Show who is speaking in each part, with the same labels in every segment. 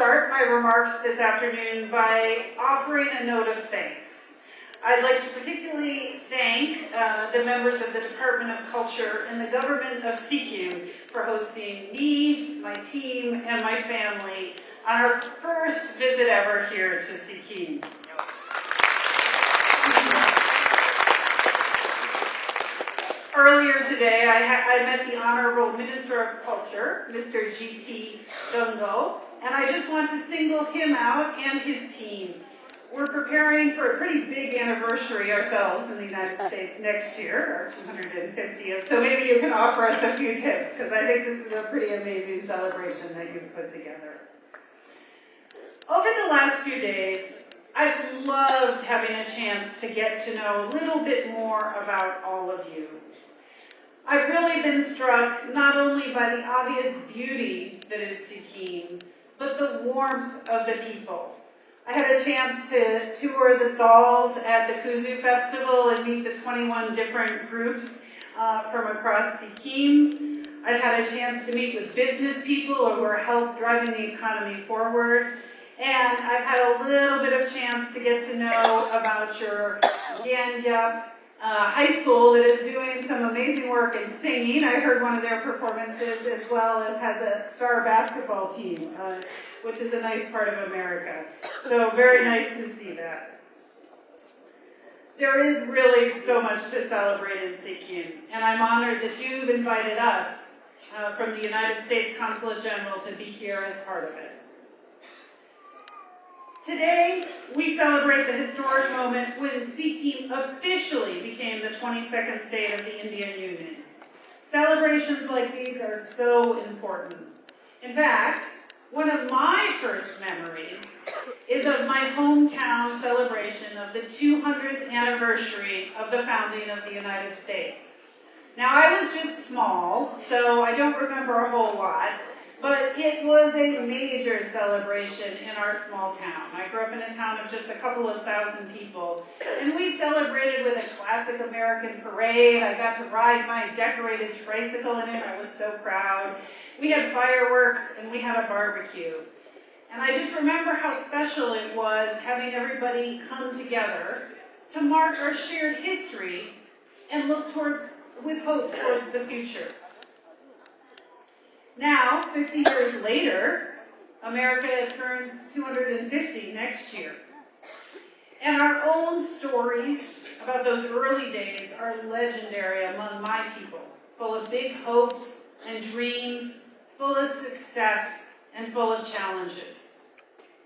Speaker 1: start my remarks this afternoon by offering a note of thanks. I'd like to particularly thank the members of the Department of Culture and the government of Sikkim for hosting me, my team, and my family on our first visit ever here to Sikkim. Earlier today, I met the Honorable Minister of Culture, Mr. G.T. Jungo, and I just want to single him out and his team. We're preparing for a pretty big anniversary ourselves in the United States next year, our 250th, so maybe you can offer us a few tips, because I think this is a pretty amazing celebration that you've put together. Over the last few days, I've loved having a chance to get to know a little bit more about all of you. I've really been struck not only by the obvious beauty that is Sikkim, but the warmth of the people. I had a chance to tour the stalls at the Kuzu Festival and meet the 21 different groups from across Sikkim. I've had a chance to meet with business people who are helping driving the economy forward. And I've had a little bit of chance to get to know about your Gangyap High School that is doing some amazing work in singing. I heard one of their performances, as well as has a star basketball team, which is a nice part of America. So very nice to see that. There is really so much to celebrate in Sikkim, and I'm honored that you've invited us from the United States Consul General to be here as part of it. Today, we celebrate the historic moment when Sikkim officially became the 22nd state of the Indian Union. Celebrations like these are so important. In fact, one of my first memories is of my hometown celebration of the 200th anniversary of the founding of the United States. Now, I was just small, so I don't remember a whole lot, but it was a major celebration in our small town. I grew up in a town of just a couple of thousand people, and we celebrated with a classic American parade. I got to ride my decorated tricycle in it. I was so proud. We had fireworks, and we had a barbecue. And I just remember how special it was having everybody come together to mark our shared history and look with hope towards the future. Now, 50 years later, America turns 250 next year. And our own stories about those early days are legendary among my people, full of big hopes and dreams, full of success, and full of challenges.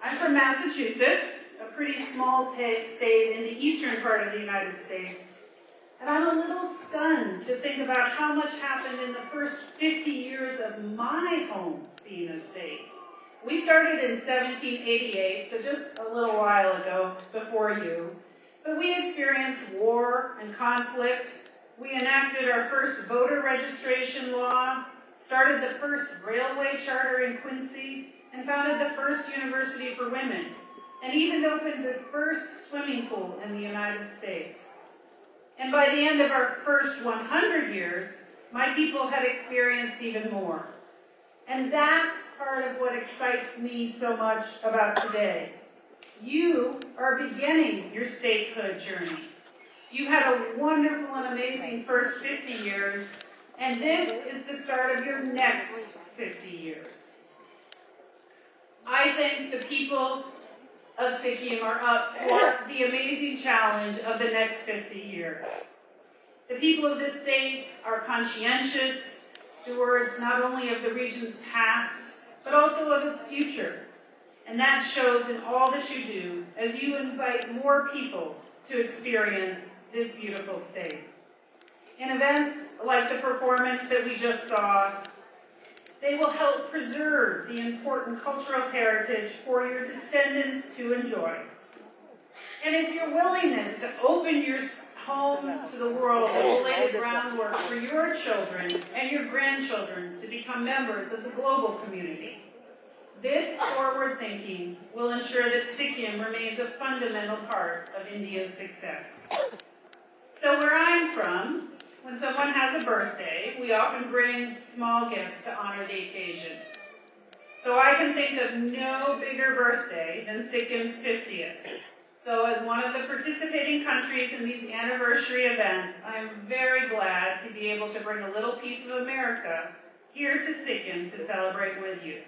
Speaker 1: I'm from Massachusetts, a pretty small state in the eastern part of the United States. And I'm a little stunned to think about how much happened in the first 50 years of my home being a state. We started in 1788, so just a little while ago before you. But we experienced war and conflict. We enacted our first voter registration law, started the first railway charter in Quincy, and founded the first university for women, and even opened the first swimming pool in the United States. And by the end of our first 100 years, my people had experienced even more. And that's part of what excites me so much about today. You are beginning your statehood journey. You had a wonderful and amazing first 50 years, and this is the start of your next 50 years. I think the people of Sikkim are up for the amazing challenge of the next 50 years. The people of this state are conscientious stewards not only of the region's past, but also of its future. And that shows in all that you do as you invite more people to experience this beautiful state. In events like the performance that we just saw, they will help preserve the important cultural heritage for your descendants to enjoy. And it's your willingness to open your homes to the world that will lay the groundwork for your children and your grandchildren to become members of the global community. This forward thinking will ensure that Sikkim remains a fundamental part of India's success. So where I'm from, when someone has a birthday, we often bring small gifts to honor the occasion. So I can think of no bigger birthday than Sikkim's 50th. So as one of the participating countries in these anniversary events, I'm very glad to be able to bring a little piece of America here to Sikkim to celebrate with you.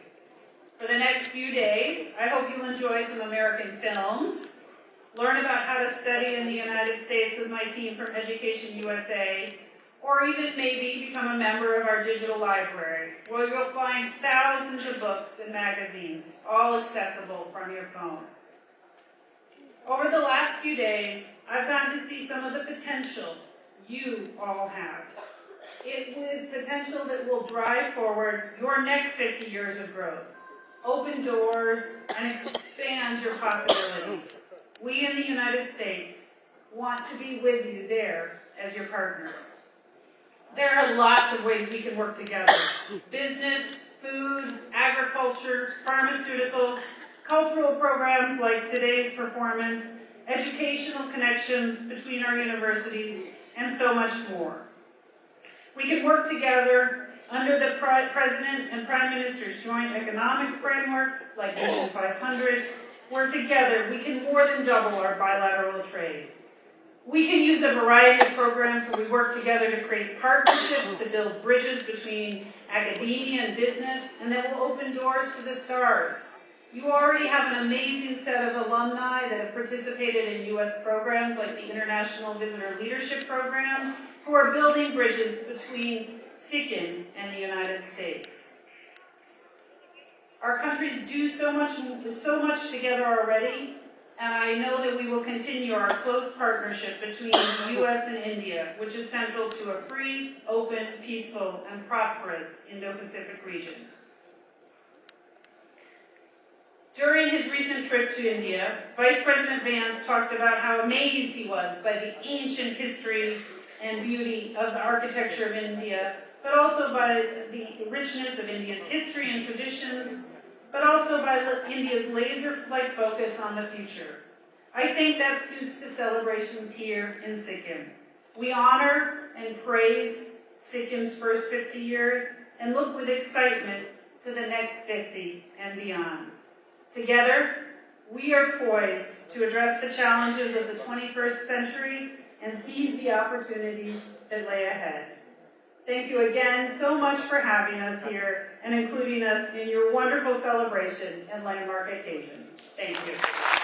Speaker 1: For the next few days, I hope you'll enjoy some American films, learn about how to study in the United States with my team from Education USA, or even maybe become a member of our digital library, where you'll find thousands of books and magazines, all accessible from your phone. Over the last few days, I've gotten to see some of the potential you all have. It is potential that will drive forward your next 50 years of growth, open doors, and expand your possibilities. We in the United States want to be with you there as your partners. There are lots of ways we can work together. Business, food, agriculture, pharmaceuticals, cultural programs like today's performance, educational connections between our universities, and so much more. We can work together under the President and Prime Minister's joint economic framework, like Vision 500, where together we can more than double our bilateral trade. We can use a variety of programs where we work together to create partnerships to build bridges between academia and business, and that will open doors to the stars. You already have an amazing set of alumni that have participated in US programs like the International Visitor Leadership Program, who are building bridges between Sikkim and the United States. Our countries do so much together already, and I know that we will continue our close partnership between the US and India, which is central to a free, open, peaceful, and prosperous Indo-Pacific region. During his recent trip to India, Vice President Vance talked about how amazed he was by the ancient history and beauty of the architecture of India, but also by the richness of India's history and traditions, but also by India's laser-like focus on the future. I think that suits the celebrations here in Sikkim. We honor and praise Sikkim's first 50 years and look with excitement to the next 50 and beyond. Together, we are poised to address the challenges of the 21st century and seize the opportunities that lay ahead. Thank you again so much for having us here and including us in your wonderful celebration and landmark occasion. Thank you.